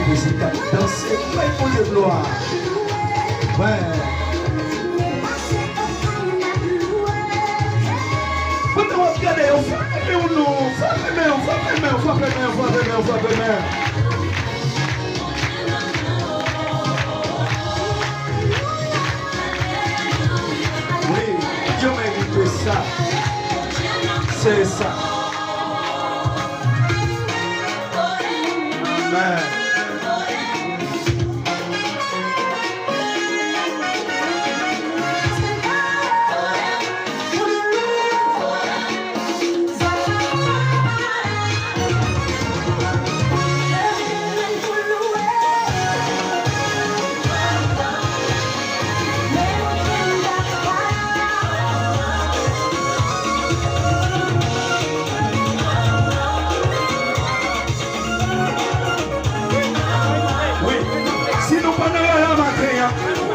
musique à danser, mais pour de gloire. Ouais. Quand on regarde, on fait ou non, on fait. Oui, Dieu mérite ça. C'est ça. Amen.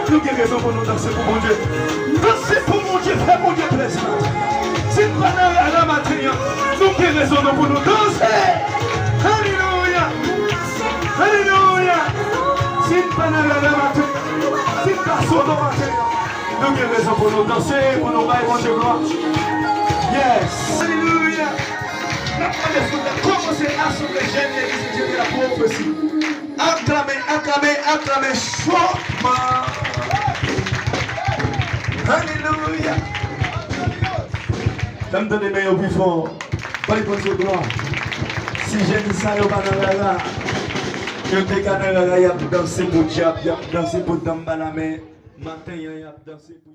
Nous avons raison pour nous danser pour mon Dieu. Danser pour mon Dieu, faire mon Dieu plaisir. Si nous pas à la matin, nous avons raison pour nous danser. Alléluia. Alléluia. Si nous pas à la matin, si nous pas sur le matin, nous avons raison pour nous danser, pour nous bailler mon Dieu gloire. Yes. Alléluia. Commencez à souffler, j'aime l'église de la prophétie. Acclamez, chauffement. Alléluia. Dame de les meilleurs plus forts. Pas les bonnes gloires. Si j'ai dit ça, il y a un je te canard, il y a dansé pour Dieu, il y a dansé pour Dambalame. Matin, il y a dansé pour